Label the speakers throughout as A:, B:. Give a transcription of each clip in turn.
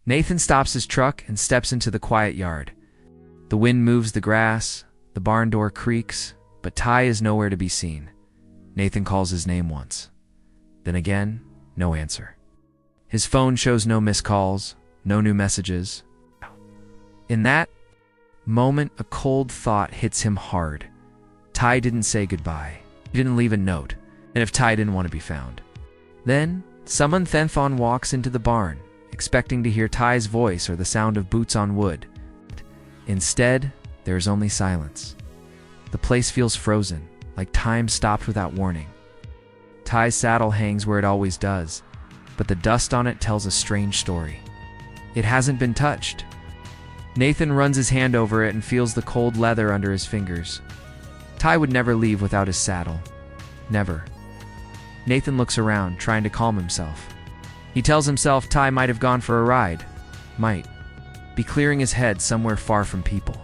A: Nathan stops his truck and steps into the quiet yard. The wind moves the grass, the barn door creaks, but Ty is nowhere to be seen. Nathan calls his name once. Then again, no answer. His phone shows no missed calls, no new messages. In that moment, a cold thought hits him hard. Ty didn't say goodbye. He didn't leave a note, and if Ty didn't want to be found. Then, someone Thenthon walks into the barn, expecting to hear Ty's voice or the sound of boots on wood. Instead, there is only silence. The place feels frozen, like time stopped without warning. Ty's saddle hangs where it always does, but the dust on it tells a strange story. It hasn't been touched. Nathan runs his hand over it and feels the cold leather under his fingers. Ty would never leave without his saddle. Never. Nathan looks around, trying to calm himself. He tells himself Ty might have gone for a ride. Might be clearing his head somewhere far from people.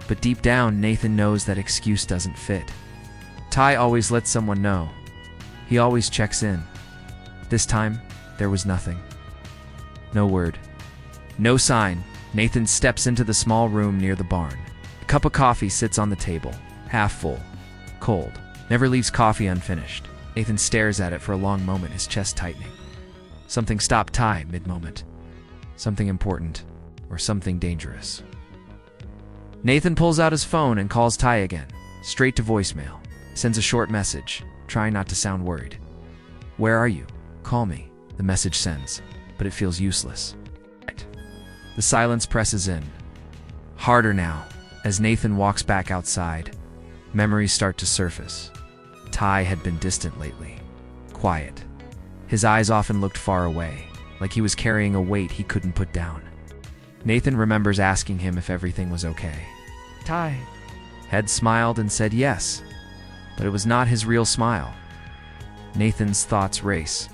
A: But deep down, Nathan knows that excuse doesn't fit. Ty always lets someone know. He always checks in. This time, there was nothing. No word. No sign. Nathan steps into the small room near the barn. A cup of coffee sits on the table, half full, cold. Never leaves coffee unfinished. Nathan stares at it for a long moment, his chest tightening. Something stopped Ty mid-moment. Something important, or something dangerous. Nathan pulls out his phone and calls Ty again, straight to voicemail. Sends a short message, trying not to sound worried. "Where are you? Call me," the message sends, but it feels useless. The silence presses in. Harder now, as Nathan walks back outside. Memories start to surface. Ty had been distant lately. Quiet. His eyes often looked far away, like he was carrying a weight he couldn't put down. Nathan remembers asking him if everything was okay. Ty had smiled and said yes, but it was not his real smile. Nathan's thoughts race.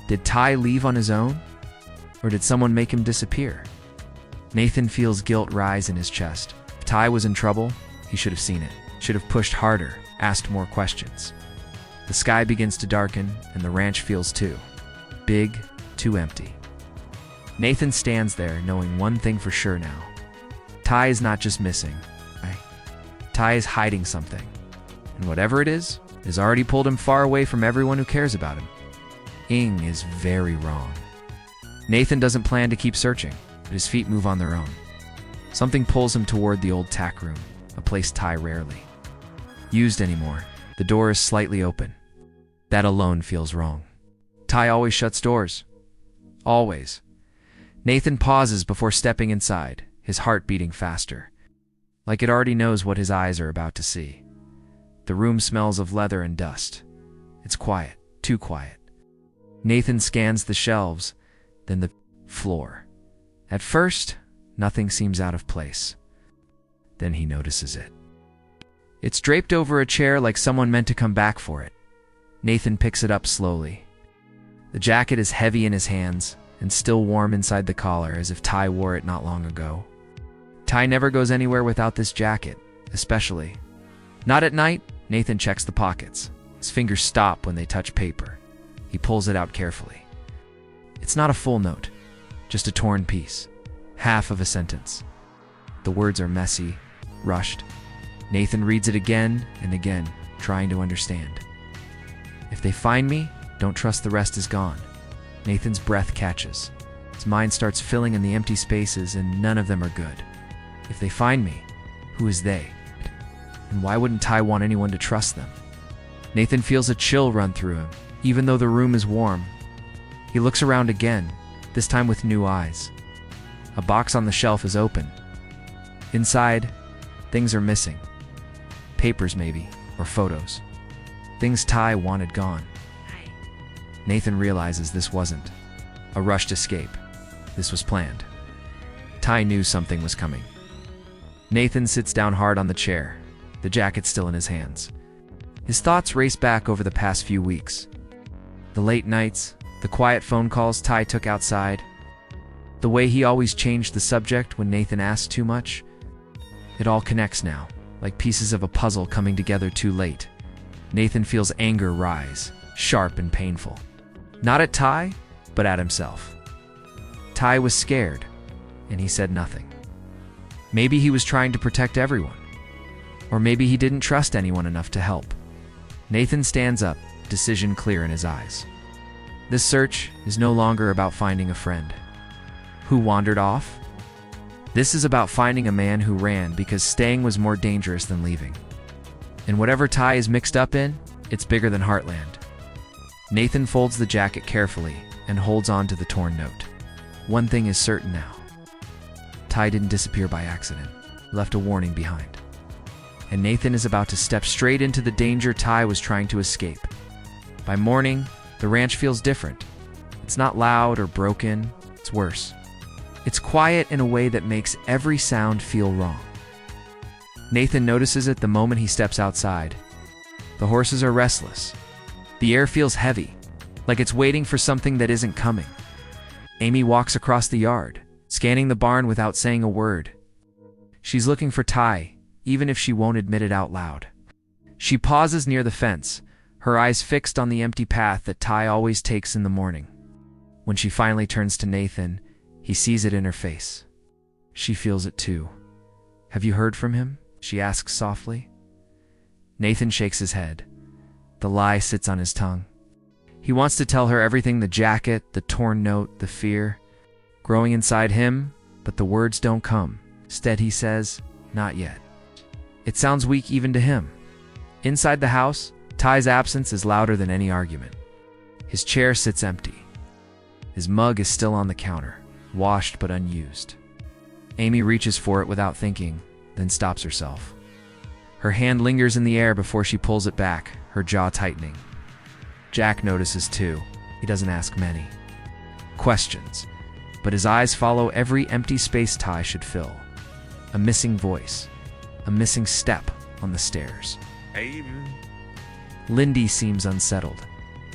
A: Did Ty leave on his own? Or did someone make him disappear? Nathan feels guilt rise in his chest. If Ty was in trouble, he should have seen it. Should have pushed harder, asked more questions. The sky begins to darken, and the ranch feels too big, too empty. Nathan stands there, knowing one thing for sure now. Ty is not just missing. Ty is hiding something. And whatever it is, has already pulled him far away from everyone who cares about him. Ing is very wrong. Nathan doesn't plan to keep searching, but his feet move on their own. Something pulls him toward the old tack room, a place Ty rarely used anymore. The door is slightly open. That alone feels wrong. Ty always shuts doors. Always. Nathan pauses before stepping inside, his heart beating faster, like it already knows what his eyes are about to see. The room smells of leather and dust. It's quiet, too quiet. Nathan scans the shelves, then the floor. At first, nothing seems out of place. Then he notices it. It's draped over a chair like someone meant to come back for it. Nathan picks it up slowly. The jacket is heavy in his hands and still warm inside the collar, as if Ty wore it not long ago. Ty never goes anywhere without this jacket, especially. Not at night. Nathan checks the pockets. His fingers stop when they touch paper. He pulls it out carefully. It's not a full note, just a torn piece, half of a sentence. The words are messy, rushed. Nathan reads it again and again, trying to understand. If they find me, don't trust the rest is gone. Nathan's breath catches. His mind starts filling in the empty spaces, and none of them are good. If they find me, who is they? And why wouldn't Ty want anyone to trust them? Nathan feels a chill run through him, even though the room is warm. He looks around again, this time with new eyes. A box on the shelf is open. Inside, things are missing. Papers maybe, or photos. Things Ty wanted gone. Nathan realizes this wasn't a rushed escape. This was planned. Ty knew something was coming. Nathan sits down hard on the chair, the jacket still in his hands. His thoughts race back over the past few weeks. The late nights, the quiet phone calls Ty took outside, the way he always changed the subject when Nathan asked too much. It all connects now, like pieces of a puzzle coming together too late. Nathan feels anger rise, sharp and painful. Not at Ty, but at himself. Ty was scared, and he said nothing. Maybe he was trying to protect everyone. Or maybe he didn't trust anyone enough to help. Nathan stands up, decision clear in his eyes. This search is no longer about finding a friend who wandered off. This is about finding a man who ran because staying was more dangerous than leaving. And whatever Ty is mixed up in, it's bigger than Heartland. Nathan folds the jacket carefully and holds on to the torn note. One thing is certain now. Ty didn't disappear by accident. He left a warning behind. And Nathan is about to step straight into the danger Ty was trying to escape. By morning, the ranch feels different. It's not loud or broken, it's worse. It's quiet in a way that makes every sound feel wrong. Nathan notices it the moment he steps outside. The horses are restless. The air feels heavy, like it's waiting for something that isn't coming. Amy walks across the yard, scanning the barn without saying a word. She's looking for Ty, even if she won't admit it out loud. She pauses near the fence, her eyes fixed on the empty path that Ty always takes in the morning. When she finally turns to Nathan, he sees it in her face. She feels it too. "Have you heard from him?" she asks softly. Nathan shakes his head. The lie sits on his tongue. He wants to tell her everything: the jacket, the torn note, the fear growing inside him, but the words don't come. Instead, he says, "Not yet." It sounds weak even to him. Inside the house, Ty's absence is louder than any argument. His chair sits empty. His mug is still on the counter, washed but unused. Amy reaches for it without thinking, then stops herself. Her hand lingers in the air before she pulls it back, her jaw tightening. Jack notices too. He doesn't ask many questions, but his eyes follow every empty space Ty should fill. A missing voice, a missing step on the stairs.
B: Hey.
A: Lindy seems unsettled,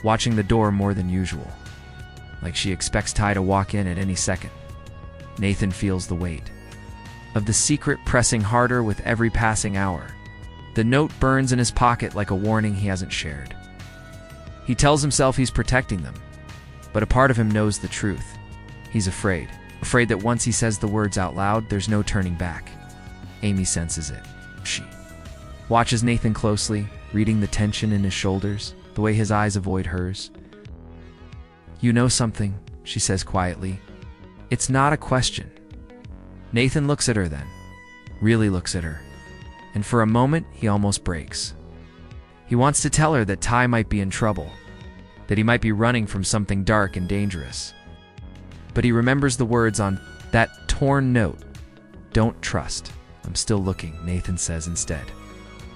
A: watching the door more than usual, like she expects Ty to walk in at any second. Nathan feels the weight of the secret pressing harder with every passing hour. The note burns in his pocket like a warning he hasn't shared. He tells himself he's protecting them, but a part of him knows the truth. He's afraid that once he says the words out loud, there's no turning back. Amy senses it. She watches Nathan closely, reading the tension in his shoulders, the way his eyes avoid hers. "You know something," she says quietly. It's not a question. Nathan looks at her then, really looks at her, and for a moment he almost breaks. He wants to tell her that Ty might be in trouble, that he might be running from something dark and dangerous. But he remembers the words on that torn note. "Don't trust. I'm still looking," Nathan says instead.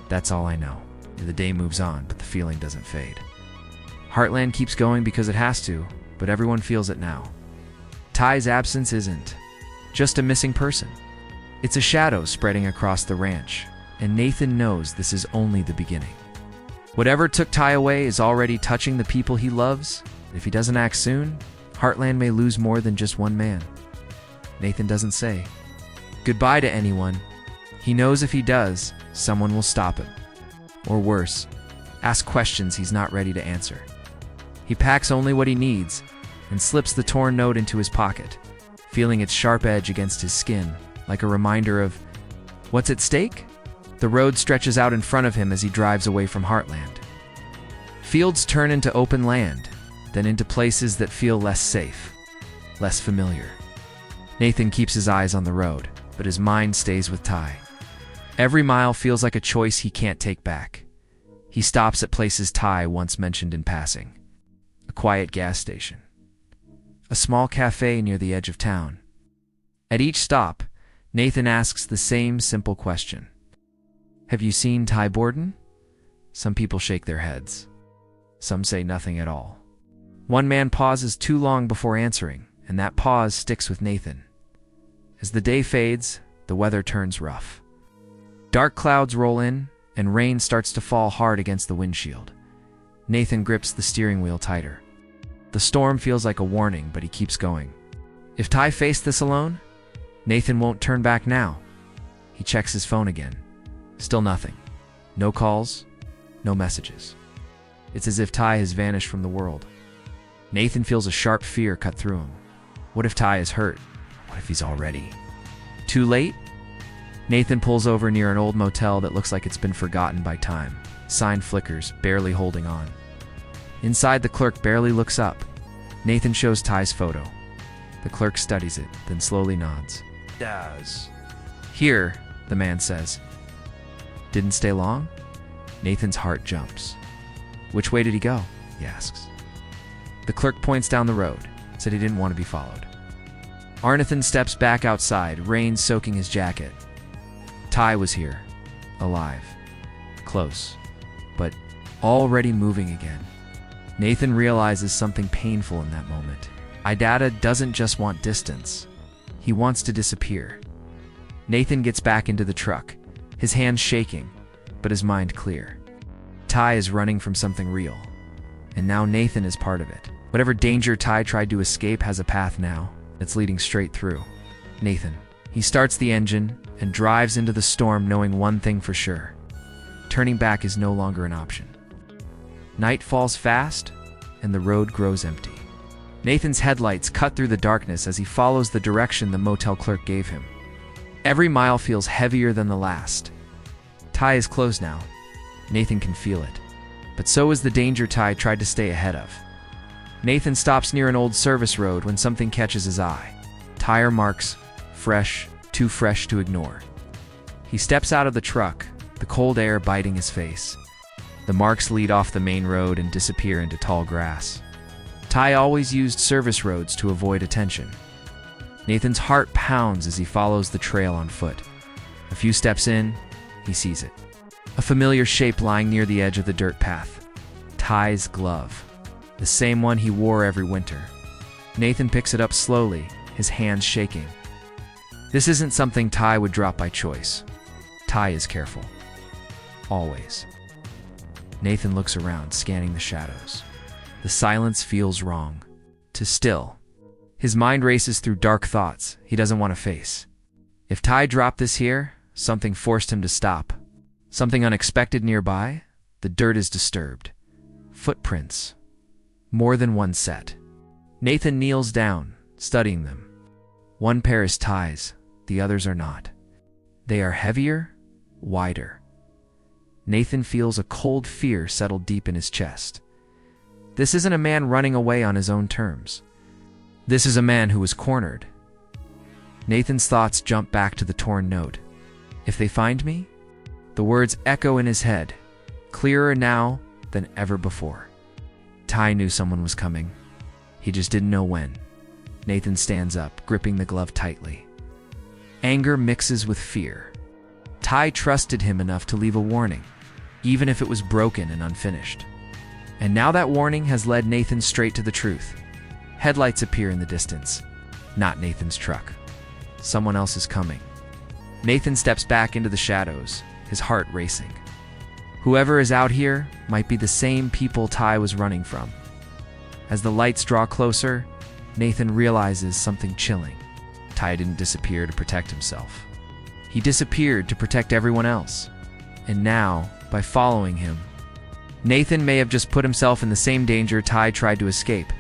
A: "That's all I know." The day moves on, but the feeling doesn't fade. Heartland keeps going because it has to, but everyone feels it now. Ty's absence isn't just a missing person. It's a shadow spreading across the ranch, and Nathan knows this is only the beginning. Whatever took Ty away is already touching the people he loves. If he doesn't act soon, Heartland may lose more than just one man. Nathan doesn't say goodbye to anyone. He knows if he does, someone will stop him. Or worse, ask questions he's not ready to answer. He packs only what he needs and slips the torn note into his pocket, feeling its sharp edge against his skin, like a reminder of what's at stake. The road stretches out in front of him as he drives away from Heartland. Fields turn into open land, then into places that feel less safe, less familiar. Nathan keeps his eyes on the road, but his mind stays with Ty. Every mile feels like a choice he can't take back. He stops at places Ty once mentioned in passing. A quiet gas station. A small cafe near the edge of town. At each stop, Nathan asks the same simple question. "Have you seen Ty Borden?" Some people shake their heads. Some say nothing at all. One man pauses too long before answering, and that pause sticks with Nathan. As the day fades, the weather turns rough. Dark clouds roll in, and rain starts to fall hard against the windshield. Nathan grips the steering wheel tighter. The storm feels like a warning, but he keeps going. If Ty faced this alone, Nathan won't turn back now. He checks his phone again. Still nothing. No calls, no messages. It's as if Ty has vanished from the world. Nathan feels a sharp fear cut through him. What if Ty is hurt? What if he's already too late? Nathan pulls over near an old motel that looks like it's been forgotten by time. Sign flickers, barely holding on. Inside, the clerk barely looks up. Nathan shows Ty's photo. The clerk studies it, then slowly nods.
B: Does.
A: Here, the man says. Didn't stay long? Nathan's heart jumps. Which way did he go? He asks. The clerk points down the road, said he didn't want to be followed. Arnathan steps back outside, rain soaking his jacket. Ty was here, alive, close, but already moving again. Nathan realizes something painful in that moment. Idata doesn't just want distance. He wants to disappear. Nathan gets back into the truck, his hands shaking, but his mind clear. Ty is running from something real, and now Nathan is part of it. Whatever danger Ty tried to escape has a path now. It's leading straight through Nathan. He starts the engine and drives into the storm, knowing one thing for sure. Turning back is no longer an option. Night falls fast, and the road grows empty. Nathan's headlights cut through the darkness as he follows the direction the motel clerk gave him. Every mile feels heavier than the last. Ty is close now. Nathan can feel it. But so is the danger Ty tried to stay ahead of. Nathan stops near an old service road when something catches his eye. Tire marks, fresh, too fresh to ignore. He steps out of the truck, the cold air biting his face. The marks lead off the main road and disappear into tall grass. Ty always used service roads to avoid attention. Nathan's heart pounds as he follows the trail on foot. A few steps in, he sees it. A familiar shape lying near the edge of the dirt path. Ty's glove. The same one he wore every winter. Nathan picks it up slowly, his hands shaking. This isn't something Ty would drop by choice. Ty is careful. Always. Nathan looks around, scanning the shadows. The silence feels wrong. Too still. His mind races through dark thoughts he doesn't want to face. If Ty dropped this here, something forced him to stop. Something unexpected nearby, the dirt is disturbed. Footprints. More than one set. Nathan kneels down, studying them. One pair is Ty's, the others are not. They are heavier, wider. Nathan feels a cold fear settle deep in his chest. This isn't a man running away on his own terms. This is a man who was cornered. Nathan's thoughts jump back to the torn note. If they find me? The words echo in his head, clearer now than ever before. Ty knew someone was coming. He just didn't know when. Nathan stands up, gripping the glove tightly. Anger mixes with fear. Ty trusted him enough to leave a warning, even if it was broken and unfinished. And now that warning has led Nathan straight to the truth. Headlights appear in the distance. Not Nathan's truck. Someone else is coming. Nathan steps back into the shadows, his heart racing. Whoever is out here might be the same people Ty was running from. As the lights draw closer, Nathan realizes something chilling. Ty didn't disappear to protect himself. He disappeared to protect everyone else. And now, by following him, Nathan may have just put himself in the same danger Ty tried to escape.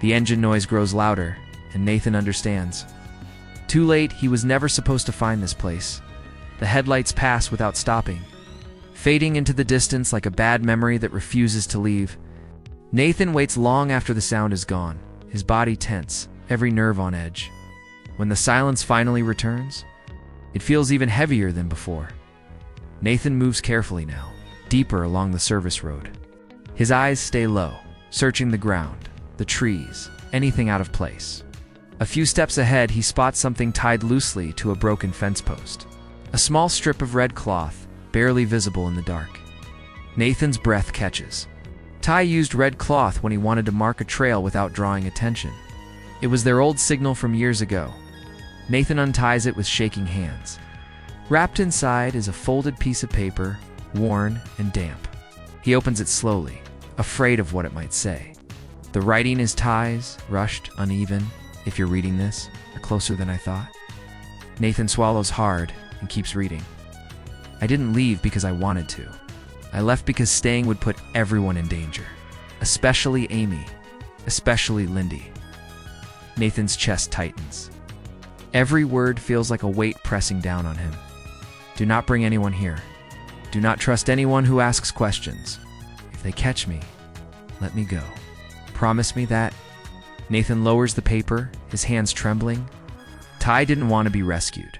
A: The engine noise grows louder, and Nathan understands. Too late, he was never supposed to find this place. The headlights pass without stopping, fading into the distance like a bad memory that refuses to leave. Nathan waits long after the sound is gone, his body tense, every nerve on edge. When the silence finally returns, it feels even heavier than before. Nathan moves carefully now, deeper along the service road. His eyes stay low, searching the ground, the trees, anything out of place. A few steps ahead, he spots something tied loosely to a broken fence post. A small strip of red cloth, barely visible in the dark. Nathan's breath catches. Ty used red cloth when he wanted to mark a trail without drawing attention. It was their old signal from years ago. Nathan unties it with shaking hands. Wrapped inside is a folded piece of paper, worn and damp. He opens it slowly, afraid of what it might say. The writing is Ty's, rushed, uneven. If you're reading this, you're closer than I thought. Nathan swallows hard and keeps reading. I didn't leave because I wanted to. I left because staying would put everyone in danger, especially Amy, especially Lindy. Nathan's chest tightens. Every word feels like a weight pressing down on him. Do not bring anyone here. Do not trust anyone who asks questions. If they catch me, let me go. Promise me that. Nathan lowers the paper, his hands trembling. Ty didn't want to be rescued.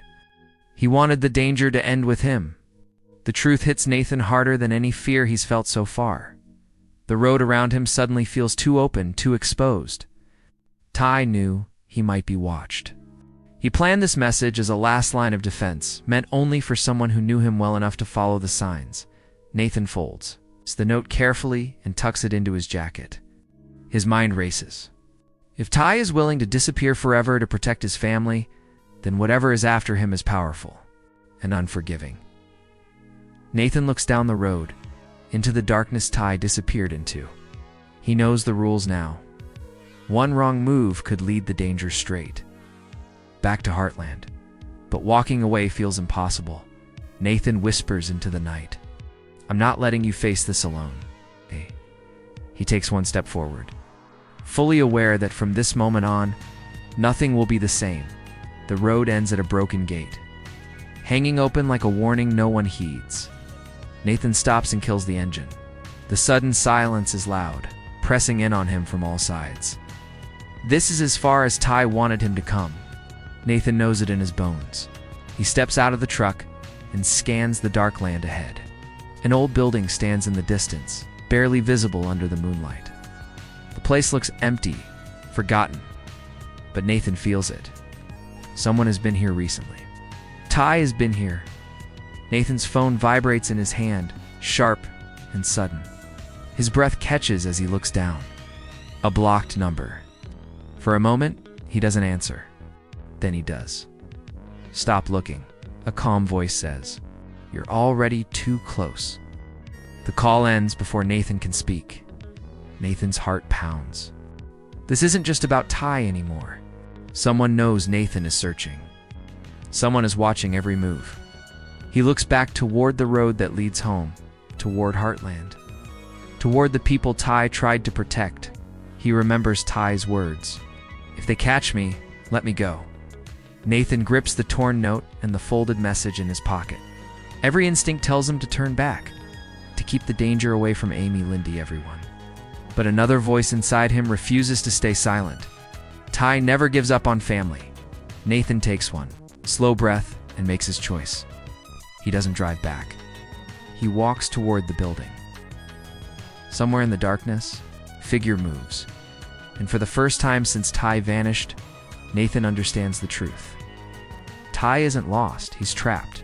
A: He wanted the danger to end with him. The truth hits Nathan harder than any fear he's felt so far. The road around him suddenly feels too open, too exposed. Ty knew he might be watched. He planned this message as a last line of defense, meant only for someone who knew him well enough to follow the signs. Nathan folds the note carefully and tucks it into his jacket. His mind races. If Ty is willing to disappear forever to protect his family, then whatever is after him is powerful and unforgiving. Nathan looks down the road, into the darkness Ty disappeared into. He knows the rules now. One wrong move could lead the danger straight back to Heartland. But walking away feels impossible. Nathan whispers into the night, "I'm not letting you face this alone." Hey. He takes one step forward, fully aware that from this moment on, nothing will be the same. The road ends at a broken gate, hanging open like a warning no one heeds. Nathan stops and kills the engine. The sudden silence is loud, pressing in on him from all sides. This is as far as Ty wanted him to come. Nathan knows it in his bones. He steps out of the truck and scans the dark land ahead. An old building stands in the distance, barely visible under the moonlight. The place looks empty, forgotten, but Nathan feels it. Someone has been here recently. Ty has been here. Nathan's phone vibrates in his hand, sharp and sudden. His breath catches as he looks down. A blocked number. For a moment, he doesn't answer. Then he does. "Stop looking," a calm voice says. "You're already too close." The call ends before Nathan can speak. Nathan's heart pounds. This isn't just about Ty anymore. Someone knows Nathan is searching. Someone is watching every move. He looks back toward the road that leads home, toward Heartland, toward the people Ty tried to protect. He remembers Ty's words. "If they catch me, let me go." Nathan grips the torn note and the folded message in his pocket. Every instinct tells him to turn back, to keep the danger away from Amy, Lindy, everyone. But another voice inside him refuses to stay silent. Ty never gives up on family. Nathan takes one slow breath and makes his choice. He doesn't drive back. He walks toward the building. Somewhere in the darkness, a figure moves. And for the first time since Ty vanished, Nathan understands the truth. Ty isn't lost, he's trapped.